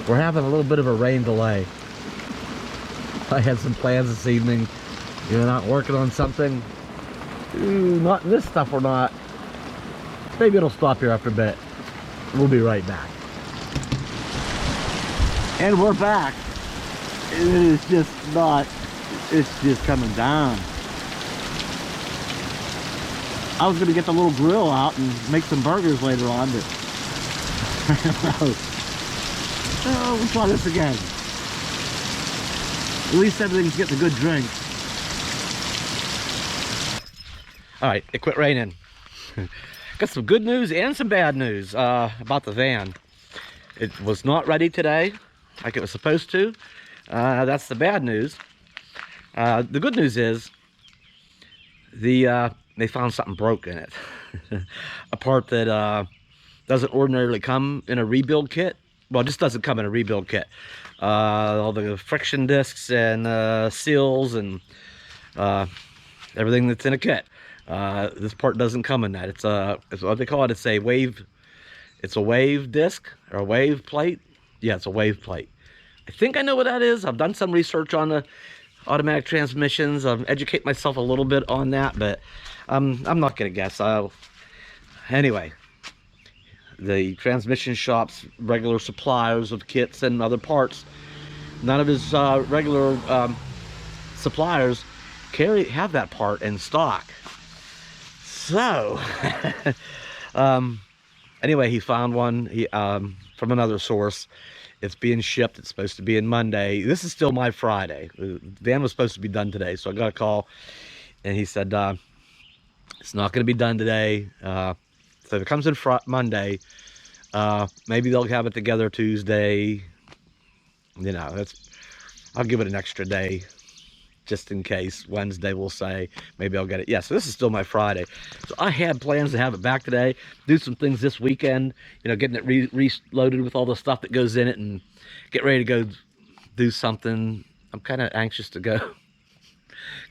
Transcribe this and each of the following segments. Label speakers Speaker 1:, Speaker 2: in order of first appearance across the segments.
Speaker 1: We're having a little bit of a rain delay. I had some plans this evening. You're not working on something. Ooh, not this stuff we're not. Maybe it'll stop here after a bit. We'll be right back. And we're back. It is just not, it's just coming down. I was gonna get the little grill out and make some burgers later on, but oh, we'll try this again. At least everything's getting a good drink. All right, it quit raining. Got some good news and some bad news about the van. It was not ready today like it was supposed to. That's the bad news. The good news is they found something broke in it. A part that doesn't ordinarily come in a rebuild kit. Well, it just doesn't come in a rebuild kit. All the friction discs and seals and everything that's in a kit. This part doesn't come in that. It's what they call it. It's a wave disc or a wave plate. Yeah, it's a wave plate. I think I know what that is. I've done some research on the automatic transmissions. Educate myself a little bit on that, but I'm not gonna guess. Anyway, the transmission shop's regular suppliers of kits and other parts, none of his regular suppliers have that part in stock. So anyway, he found one from another source. It's being shipped. It's supposed to be in Monday. This is still my Friday. The van was supposed to be done today, so I got a call and he said it's not going to be done today. So if it comes in Monday, maybe they'll have it together Tuesday. You know, I'll give it an extra day just in case. Wednesday we'll say maybe I'll get it. Yeah, so this is still my Friday. So I had plans to have it back today, do some things this weekend, you know, getting it reloaded with all the stuff that goes in it and get ready to go do something. I'm kind of anxious to go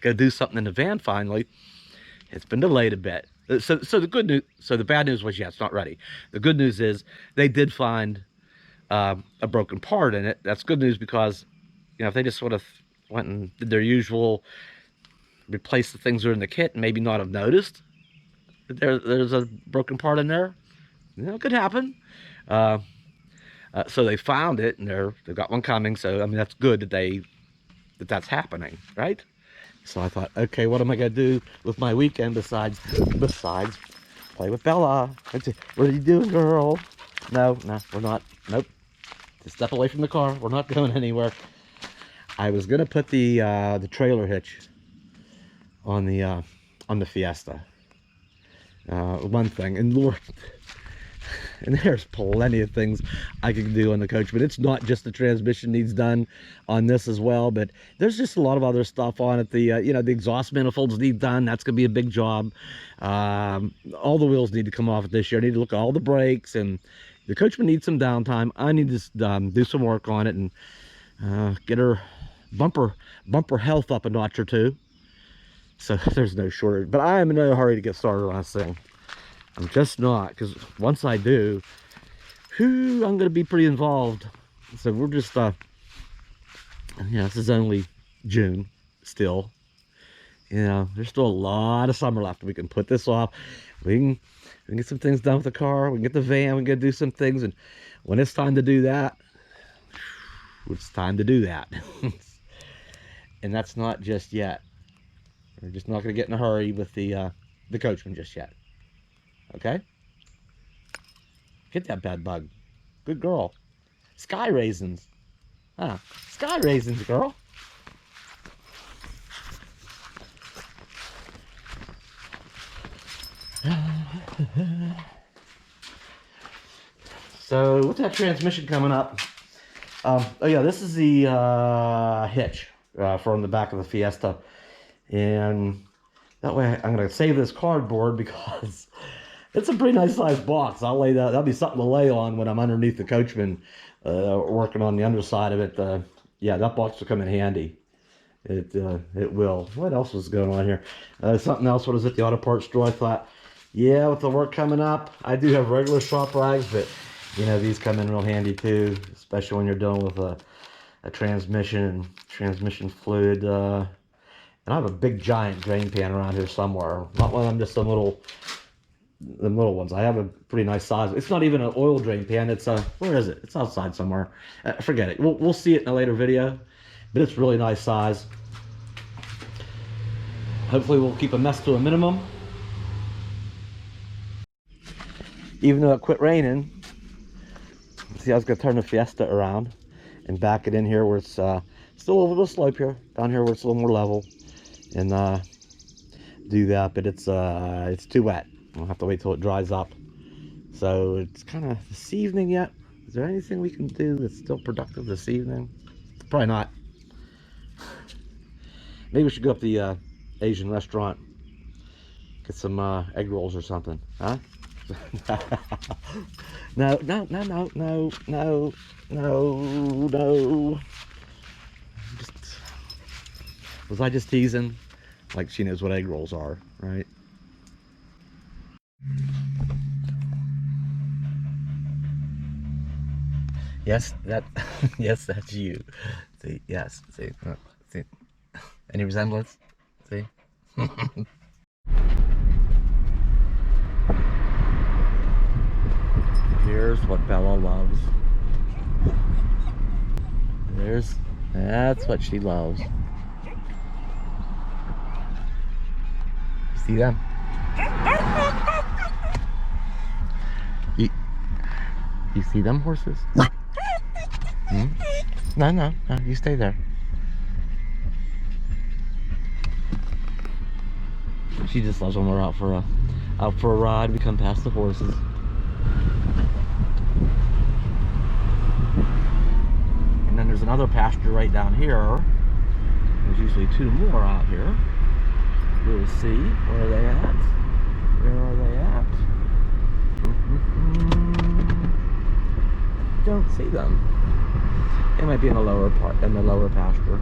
Speaker 1: do something in the van finally. It's been delayed a bit. So the bad news was, yeah, it's not ready. The good news is they did find a broken part in it. That's good news because, you know, if they just sort of went and did their usual, replace the things that are in the kit and maybe not have noticed that there's a broken part in there, you know, it could happen. So they found it and they've got one coming. So I mean, that's good that that's happening, right? So I thought, okay, what am I gonna do with my weekend besides play with Bella? What are you doing, girl? No, we're not. Nope. Just step away from the car. We're not going anywhere. I was gonna put the trailer hitch on the Fiesta. One thing, and Lord, and there's plenty of things I can do on the coach, but it's not just the transmission needs done on this as well, but there's just a lot of other stuff on it. The you know, the exhaust manifolds need done. That's gonna be a big job. All the wheels need to come off it this year. I need to look at all the brakes, and the coachman needs some downtime. I need to do some work on it and get her bumper health up a notch or two. So there's no shortage, but I am in no hurry to get started on this thing. I'm just not, because once I do, I'm going to be pretty involved. So we're just yeah, this is only June still. You know, there's still a lot of summer left. We can put this off. We can get some things done with the car. We can get the van. We can do some things, and when it's time to do that, it's time to do that. And that's not just yet. We're just not going to get in a hurry with the coachman just yet. Okay? Hit that bad bug. Good girl. Sky raisins. Huh. Sky raisins, girl. So, what's that transmission coming up? Oh yeah, this is the hitch from the back of the Fiesta, and that way I'm going to save this cardboard because it's a pretty nice sized box. I'll lay that. That'll be something to lay on when I'm underneath the coachman working on the underside of it. Yeah, that box will come in handy. It will. What else was going on here? Something else. What is it? The auto parts store. I thought, yeah, with the work coming up, I do have regular shop rags, but You know, these come in real handy too, especially when you're dealing with a transmission and transmission fluid. And I have a big giant drain pan around here somewhere. Not one of them, just some little, the little ones. I have a pretty nice size. It's not even an oil drain pan. It's a, where is it? It's outside somewhere. Forget it. We'll see it in a later video, but it's really nice size. Hopefully we'll keep a mess to a minimum. Even though it quit raining, see, I was gonna turn the Fiesta around and back it in here where it's still over the slope here, down here where it's a little more level, and do that, but it's too wet. I'll have to wait till it dries up. So it's kind of this evening yet. Is there anything we can do that's still productive this evening? Probably not. Maybe we should go up the Asian restaurant, get some egg rolls or something, huh? No. Was I just teasing? Like she knows what egg rolls are, right? Yes, yes, that's you. See, yes, see, see. Any resemblance? See? Here's what Bella loves. That's what she loves. You see them? You see them horses? Hmm? No, you stay there. She just loves when we're out for a ride. We come past the horses. And then there's another pasture right down here. There's usually two more out here. We'll see. Where are they at? Where are they at? Don't see them. They might be in the lower part, in the lower pasture.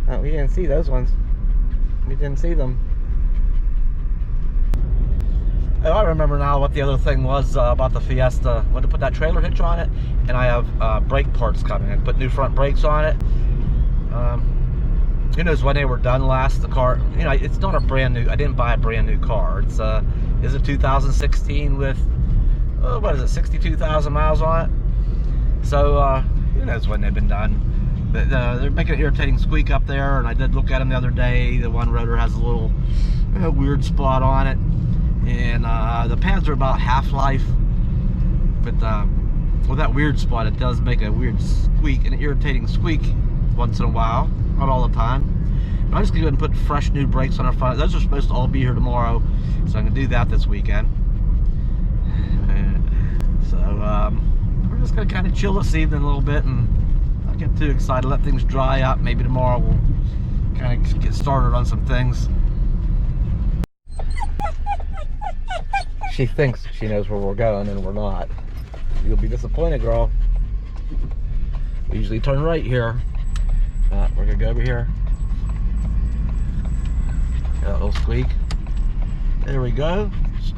Speaker 1: Oh, we didn't see those ones. We didn't see them. Oh, I remember now what the other thing was about the Fiesta. I wanted to put that trailer hitch on it, and I have brake parts coming. I put new front brakes on it. Who knows when they were done last? The car, you know, it's not a brand new. I didn't buy a brand new car. It's is a 2016 with what is it, 62,000 miles on it. So who knows when they've been done. But they're making an irritating squeak up there, and I did look at them the other day. The one rotor has a little weird spot on it, and the pads are about half-life, but with that weird spot, it does make a weird squeak, an irritating squeak once in a while, not all the time. But I'm just gonna go ahead and put fresh new brakes on our front. Those are supposed to all be here tomorrow, so I'm gonna do that this weekend. So we're just gonna kind of chill this evening a little bit and not get too excited, let things dry up. Maybe tomorrow we'll kind of get started on some things. She thinks she knows where we're going and we're not. You'll be disappointed, girl. We usually turn right here. We're gonna go over here. Got a little squeak. There we go.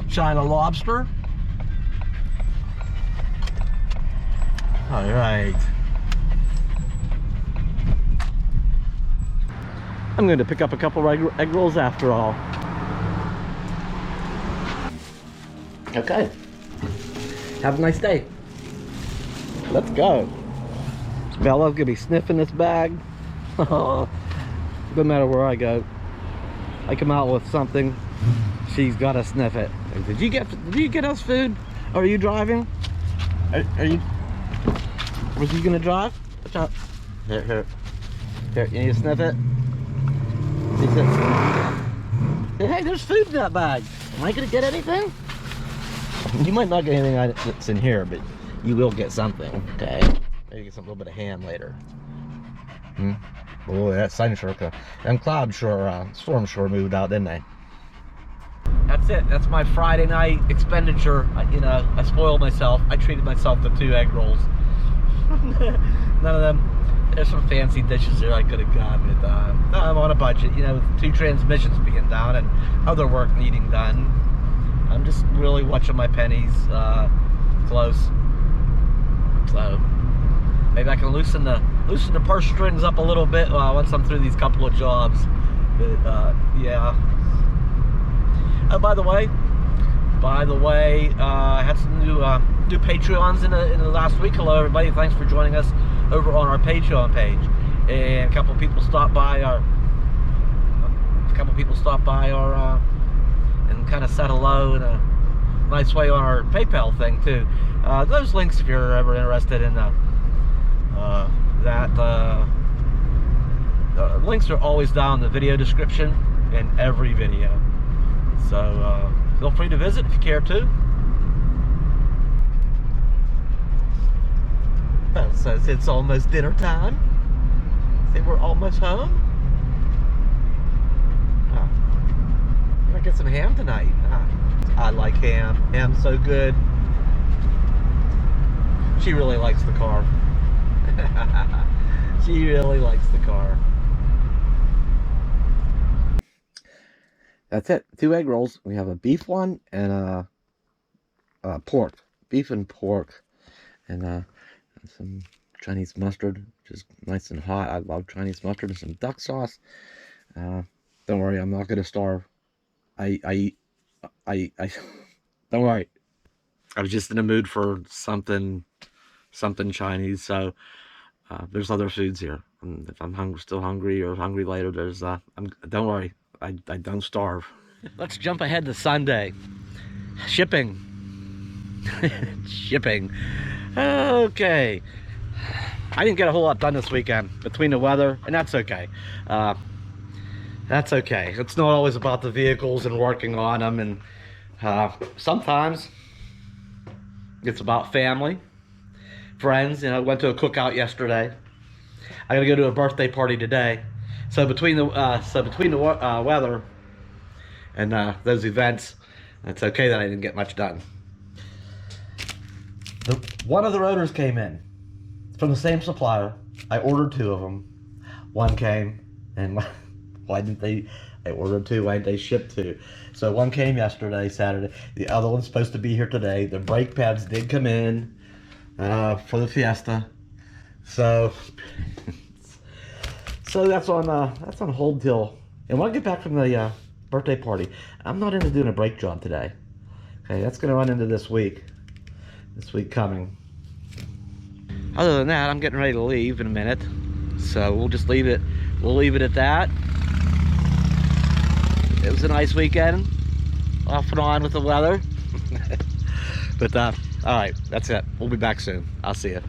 Speaker 1: China lobster. All right. I'm going to pick up a couple egg rolls after all. Okay. Have a nice day. Let's go. Bella's gonna be sniffing this bag. No matter where I go, I come out with something, she's gotta sniff it. Did you get us food? Or are you driving? Are you? Was you gonna drive? Watch out. Here. You need to sniff it. Hey, there's food in that bag. Am I gonna get anything? You might not get anything that's in here, but you will get something. Okay. Maybe get some little bit of ham later. Oh, that sun sure, them clouds sure, storm sure moved out, didn't they? That's it. That's my Friday night expenditure. You know, I spoiled myself. I treated myself to 2 egg rolls. None of them. There's some fancy dishes there I could have gotten, but I'm on a budget. You know, with 2 transmissions being down and other work needing done. I'm just really watching my pennies close. So maybe I can loosen the purse strings up a little bit once I'm through these couple of jobs. But yeah. Oh, by the way, I had some new Patreons in the last week. Hello, everybody! Thanks for joining us over on our Patreon page. And a couple people stopped by our, and kind of said hello in a nice way on our PayPal thing too. Those links, if you're ever interested in links are always down in the video description in every video. So feel free to visit if you care to. Well, so it's almost dinner time. I think we're almost home. I'm gonna get some ham tonight. I like ham. Ham's so good. She really likes the car. She really likes the car. That's it. 2 egg rolls. We have a beef one and a pork. Beef and pork. And some Chinese mustard, which is nice and hot. I love Chinese mustard, and some duck sauce. Don't worry, I'm not gonna starve. I don't worry. I was just in the mood for something Chinese, so there's other foods here. And if I'm still hungry or hungry later, there's don't worry, I don't starve. Let's jump ahead to Sunday. Shipping. Shipping. Okay. I didn't get a whole lot done this weekend between the weather, and that's okay. That's okay. It's not always about the vehicles and working on them, and sometimes it's about family, friends. You know, went to a cookout yesterday. I gotta go to a birthday party today. So between the weather and those events, it's okay that I didn't get much done. One of the rotors came in from the same supplier. I ordered 2 of them. One came, and why didn't they? I ordered 2. Why didn't they ship 2? So one came yesterday, Saturday. The other one's supposed to be here today. The brake pads did come in for the Fiesta. So that's on hold till. And when I get back from the birthday party, I'm not into doing a brake job today. Okay, that's gonna run into this week. This week coming. Other than that, I'm getting ready to leave in a minute, so we'll just leave it. We'll leave it at that. It was a nice weekend, off and on with the weather. But all right, that's it. We'll be back soon. I'll see you.